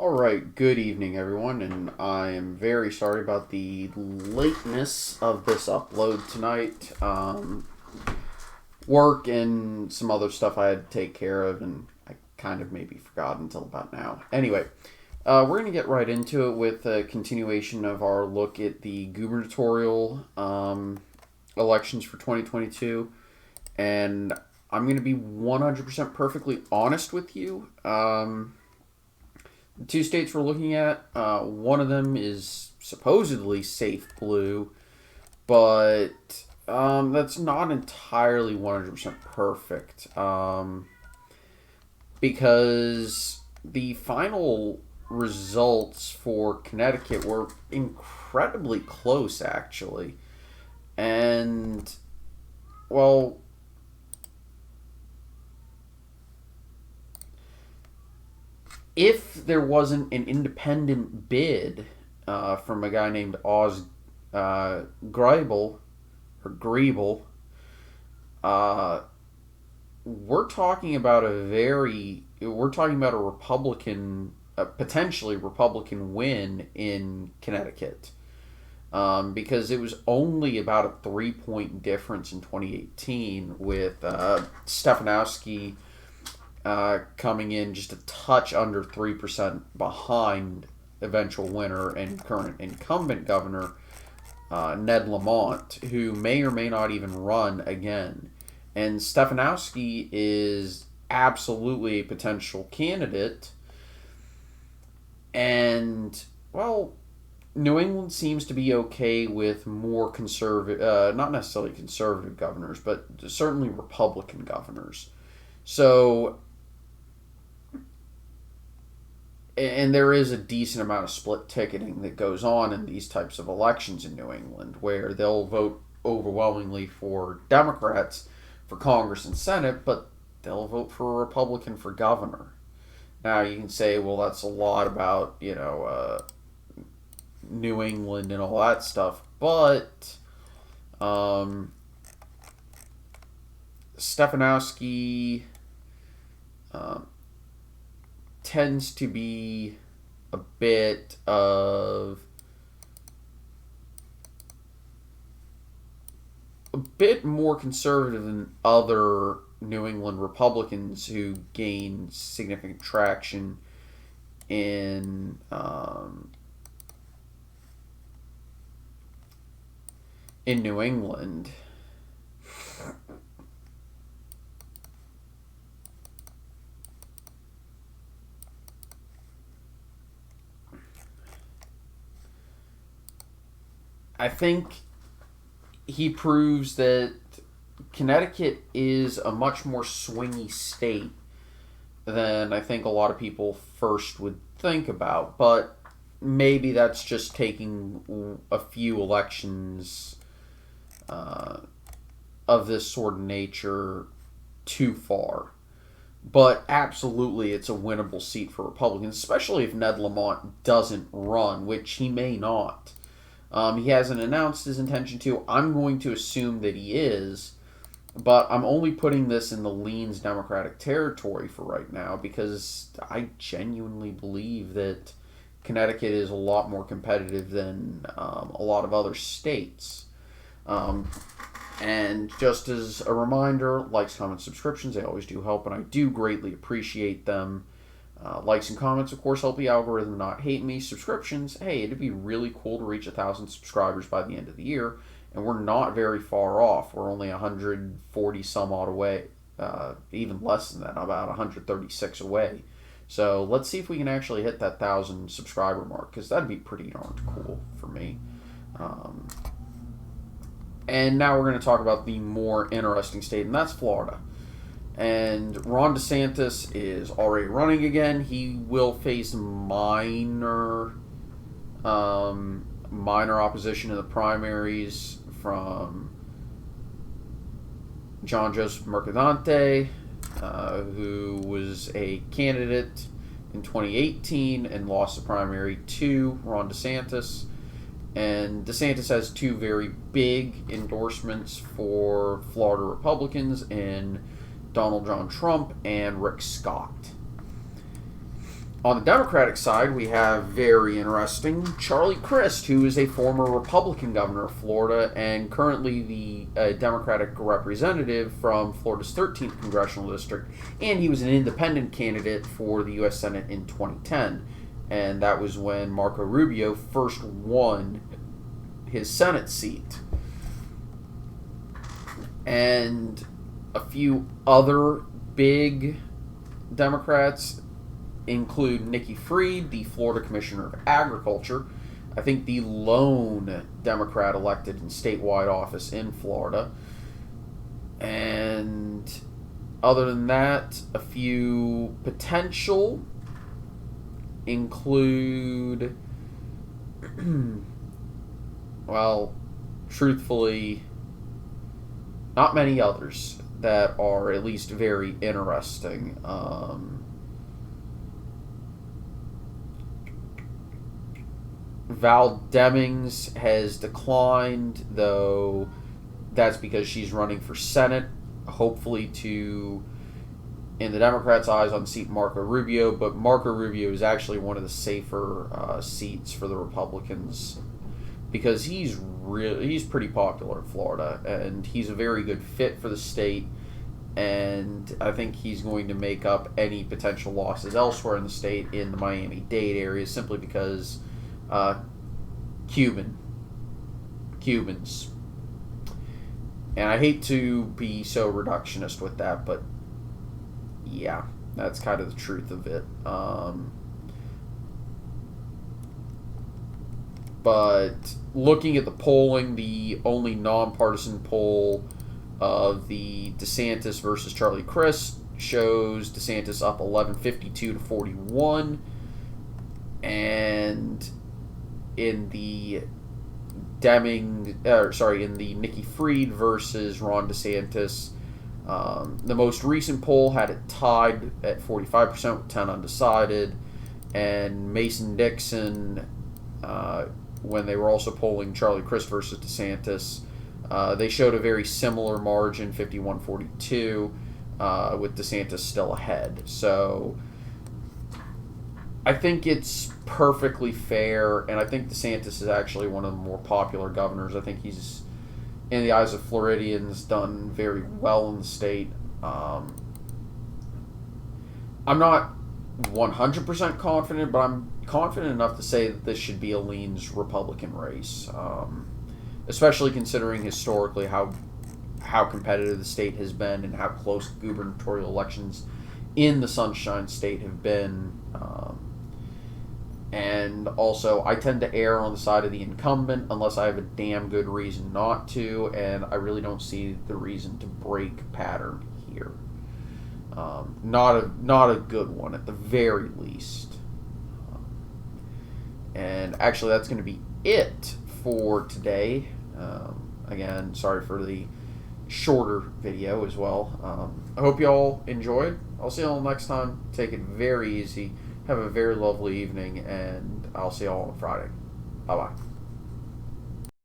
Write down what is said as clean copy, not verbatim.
Alright, good evening everyone, and I am very sorry about the lateness of this upload tonight. Work and some other stuff I had to take care of, and I kind of maybe forgot until about now. Anyway, we're going to get right into it with a continuation of our look at the gubernatorial elections for 2022, and I'm going to be 100% perfectly honest with you. The two states we're looking at, one of them is supposedly safe blue, but that's not entirely 100% perfect, because the final results for Connecticut were incredibly close, actually. And, well, if there wasn't an independent bid from a guy named Oz Greibel, or Griebel, we're talking about a Republican, potentially Republican win in Connecticut. Because it was only about a 3-point difference in 2018 with Stefanowski coming in just a touch under 3% behind eventual winner and current incumbent governor Ned Lamont, who may or may not even run again. And Stefanowski is absolutely a potential candidate. And, well, New England seems to be okay with more conservative, not necessarily conservative governors, but certainly Republican governors. So, and there is a decent amount of split ticketing that goes on in these types of elections in New England, where they'll vote overwhelmingly for Democrats for Congress and Senate, but they'll vote for a Republican for governor. Now, you can say, well, that's a lot about, New England and all that stuff, but Stefanowski tends to be a bit more conservative than other New England Republicans who gain significant traction in New England. I think he proves that Connecticut is a much more swingy state than I think a lot of people first would think about. But maybe that's just taking a few elections of this sort of nature too far. But absolutely, it's a winnable seat for Republicans, especially if Ned Lamont doesn't run, which he may not. He hasn't announced his intention to. I'm going to assume that he is, but I'm only putting this in the leans Democratic territory for right now because I genuinely believe that Connecticut is a lot more competitive than a lot of other states. And just as a reminder, likes, comments, subscriptions, they always do help, and I do greatly appreciate them. Likes and comments, of course, help the algorithm not hate me. Subscriptions, hey, it'd be really cool to reach 1,000 subscribers by the end of the year, and we're not very far off. We're only 140 some odd away, even less than that, about 136 away. So let's see if we can actually hit that 1,000 subscriber mark, because that'd be pretty darn cool for me. And now we're going to talk about the more interesting state, and that's Florida. And Ron DeSantis is already running again. He will face minor opposition in the primaries from John Joseph Mercadante, who was a candidate in 2018 and lost the primary to Ron DeSantis. And DeSantis has two very big endorsements for Florida Republicans in Donald John Trump and Rick Scott. On the Democratic side, we have very interesting Charlie Crist, who is a former Republican governor of Florida and currently the Democratic representative from Florida's 13th congressional district, and he was an independent candidate for the U.S. Senate in 2010, and that was when Marco Rubio first won his Senate seat. And a few other big Democrats include Nikki Fried, the Florida Commissioner of Agriculture, I think the lone Democrat elected in statewide office in Florida. And other than that, a few potential include, well, truthfully, not many others that are at least very interesting. Val Demings has declined, though that's because she's running for Senate, hopefully to, in the Democrats' eyes, unseat Marco Rubio, but Marco Rubio is actually one of the safer seats for the Republicans because he's pretty popular in Florida, and he's a very good fit for the state, and I think he's going to make up any potential losses elsewhere in the state in the Miami-Dade area simply because Cubans. And I hate to be so reductionist with that, but yeah, that's kind of the truth of it. But looking at the polling, the only nonpartisan poll of the DeSantis versus Charlie Crist shows DeSantis up 1152 to 41, and in the in the Nikki Fried versus Ron DeSantis, the most recent poll had it tied at 45% with 10 undecided, and Mason Dixon, when they were also polling Charlie Crist versus DeSantis, they showed a very similar margin, 51-42, with DeSantis still ahead. So I think it's perfectly fair, and I think DeSantis is actually one of the more popular governors. I think he's, in the eyes of Floridians, done very well in the state. I'm not 100% confident, but I'm confident enough to say that this should be a leans Republican race, especially considering historically how competitive the state has been and how close gubernatorial elections in the Sunshine State have been. And also, I tend to err on the side of the incumbent unless I have a damn good reason not to, and I really don't see the reason to break pattern here. Not a good one, at the very least. And actually, that's going to be it for today. Again, sorry for the shorter video as well. I hope you all enjoyed. I'll see you all next time. Take it very easy. Have a very lovely evening, and I'll see you all on Friday. Bye-bye.